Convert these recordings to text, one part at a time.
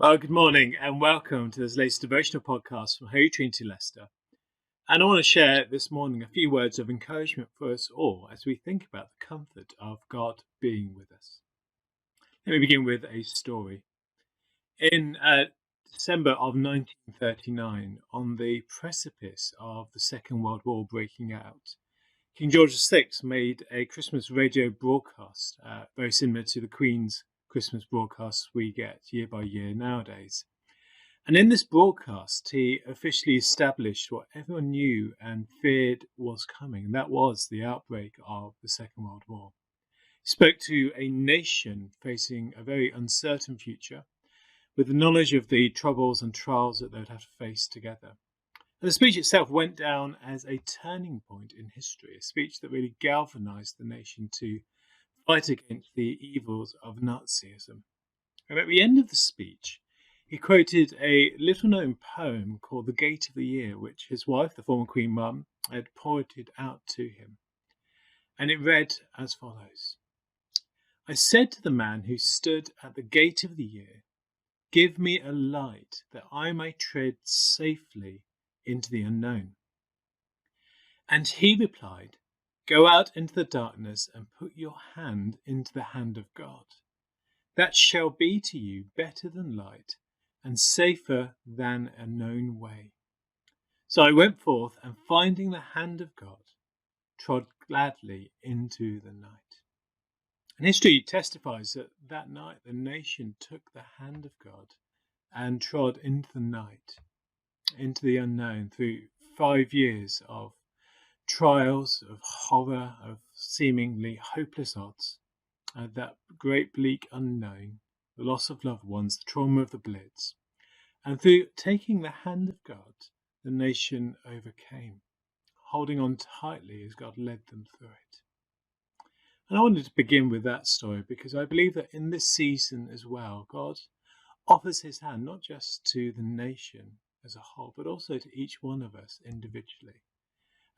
Well, good morning and welcome to this latest devotional podcast from Holy Trinity Leicester. And I want to share this morning a few words of encouragement for us all as we think about the comfort of God being with us. Let me begin with a story. In December of 1939, on the precipice of the Second World War breaking out, King George VI made a Christmas radio broadcast, very similar to the Queen's Christmas broadcasts we get year by year nowadays. And in this broadcast, he officially established what everyone knew and feared was coming, and that was the outbreak of the Second World War. He spoke to a nation facing a very uncertain future, with the knowledge of the troubles and trials that they would have to face together. And the speech itself went down as a turning point in history, a speech that really galvanized the nation to fight against the evils of Nazism. And at the end of the speech, he quoted a little-known poem called The Gate of the Year, which his wife, the former Queen Mum, had pointed out to him. And it read as follows: I said to the man who stood at the gate of the year, give me a light that I may tread safely into the unknown. And he replied, go out into the darkness and put your hand into the hand of God. That shall be to you better than light and safer than a known way. So I went forth and finding the hand of God, trod gladly into the night. And history testifies that that night the nation took the hand of God and trod into the night, into the unknown, through 5 years of trials, of horror, of seemingly hopeless odds, that great bleak unknown, the loss of loved ones, the trauma of the Blitz. And through taking the hand of God, the nation overcame, holding on tightly as God led them through it. And I wanted to begin with that story because I believe that in this season as well, God offers his hand not just to the nation as a whole, but also to each one of us individually,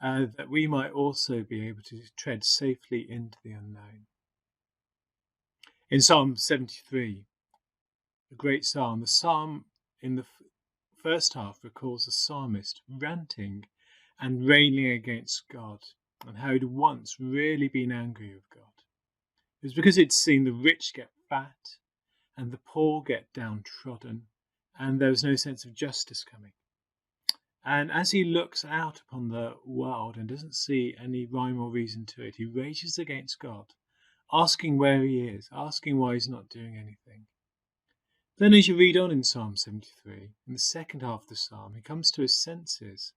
that we might also be able to tread safely into the unknown. In Psalm 73, a great psalm, the psalm in the first half recalls the psalmist ranting and railing against God and how he'd once really been angry with God. It was because he'd seen the rich get fat and the poor get downtrodden, and there was no sense of justice coming. And as he looks out upon the world and doesn't see any rhyme or reason to it, he rages against God, asking where he is, asking why he's not doing anything. Then as you read on in Psalm 73, in the second half of the psalm, he comes to his senses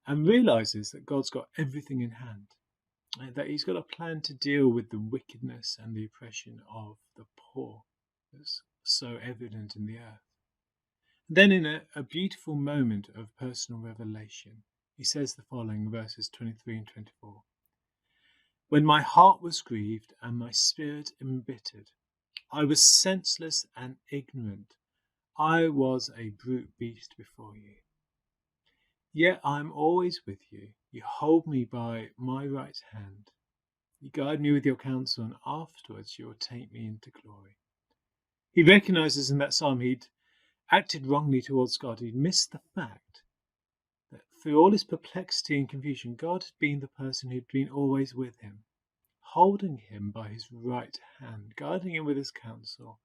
and realizes that God's got everything in hand, that he's got a plan to deal with the wickedness and the oppression of the poor that's so evident in the earth. Then in a beautiful moment of personal revelation, he says the following, verses 23 and 24. When my heart was grieved and my spirit embittered, I was senseless and ignorant. I was a brute beast before you. Yet I am always with you. You hold me by my right hand. You guide me with your counsel, and afterwards you will take me into glory. He recognizes in that psalm he'd acted wrongly towards God. He'd missed the fact that through all his perplexity and confusion, God had been the person who'd been always with him, holding him by his right hand, guiding him with his counsel,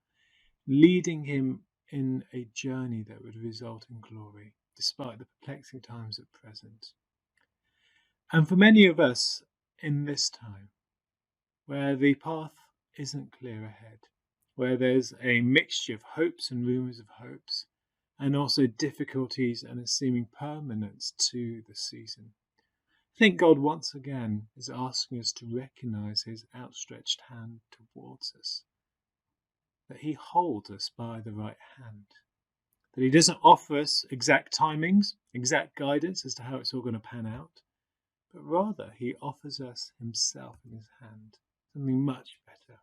leading him in a journey that would result in glory, despite the perplexing times at present. And for many of us in this time, where the path isn't clear ahead, where there's a mixture of hopes and rumours of hopes, and also difficulties and a seeming permanence to the season, I think God once again is asking us to recognise his outstretched hand towards us, that he holds us by the right hand, that he doesn't offer us exact timings, exact guidance as to how it's all going to pan out, but rather he offers us himself in his hand, something much better.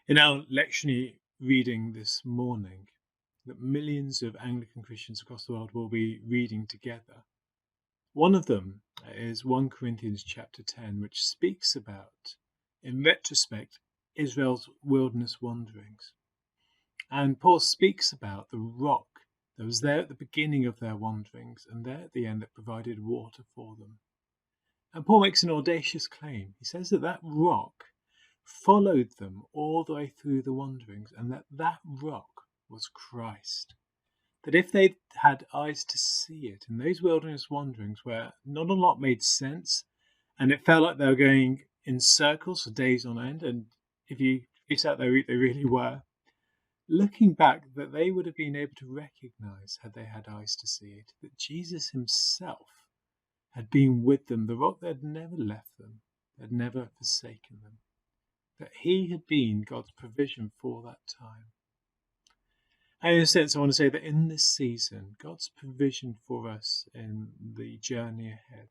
In our lectionary reading this morning, that millions of Anglican Christians across the world will be reading together, one of them is 1 Corinthians chapter 10, which speaks about, in retrospect, Israel's wilderness wanderings. And Paul speaks about the rock that was there at the beginning of their wanderings and there at the end that provided water for them. And Paul makes an audacious claim. He says that that rock followed them all the way through the wanderings, and that rock was Christ. That if they'd had eyes to see it in those wilderness wanderings where not a lot made sense, and it felt like they were going in circles for days on end, and if you trace out their route, they really were, looking back, that they would have been able to recognize, had they had eyes to see it, that Jesus himself had been with them, the rock that had never left them, had never forsaken them, that he had been God's provision for that time. And in a sense, I want to say that in this season, God's provision for us in the journey ahead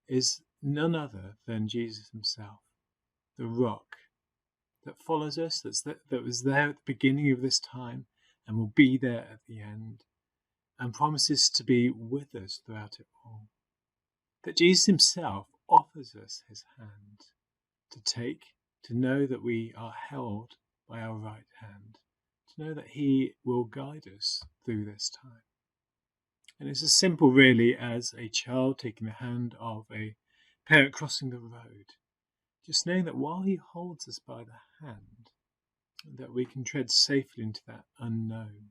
is none other than Jesus himself, the rock that follows us, that was there at the beginning of this time and will be there at the end, and promises to be with us throughout it all. That Jesus himself offers us his hand to take, to know that we are held by our right hand, to know that he will guide us through this time. And it's as simple really as a child taking the hand of a parent crossing the road, just knowing that while he holds us by the hand, that we can tread safely into that unknown,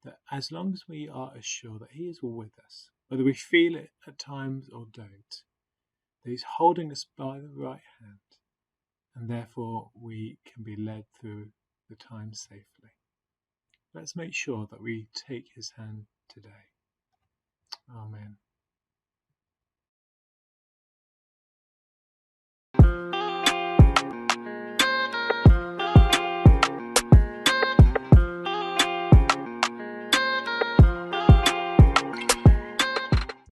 that as long as we are assured that he is with us, whether we feel it at times or don't, that he's holding us by the right hand, and therefore we can be led through the time safely. Let's make sure that we take his hand today. Amen.